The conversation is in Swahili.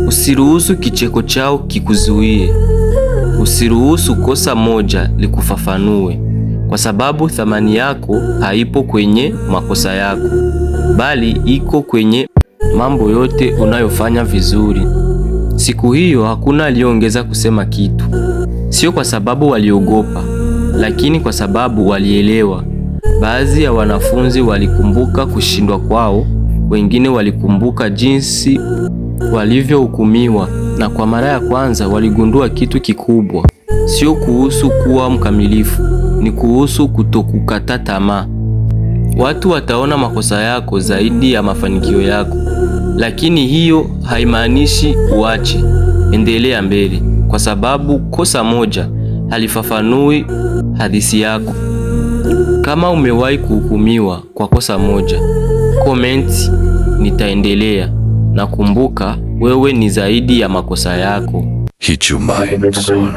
Usiruhusu kicheko chao kikuzuie. Usiruhusu kosa moja likufafanue, kwa sababu thamani yako haipo kwenye makosa yako, bali iko kwenye mambo yote unayofanya vizuri. Siku hiyo hakuna aliongeza kusema kitu, sio kwa sababu waliogopa, lakini kwa sababu walielewa. Baadhi ya wanafunzi walikumbuka kushindwa kwao, wengine walikumbuka jinsi walivyohukumiwa, na kwa mara ya kwanza waligundua kitu kikubwa. Sio kuhusu kuwa mkamilifu, ni kuhusu kutokukata tamaa. Watu wataona makosa yako zaidi ya mafanikio yako, lakini hiyo haimaanishi uache. Endelea mbele, kwa sababu kosa moja halifafanui hadithi yako. Kama umewahi kuhukumiwa kwa kosa moja, comment nitaendelea, na kumbuka wewe ni zaidi ya makosa yako. Hit your mind, son.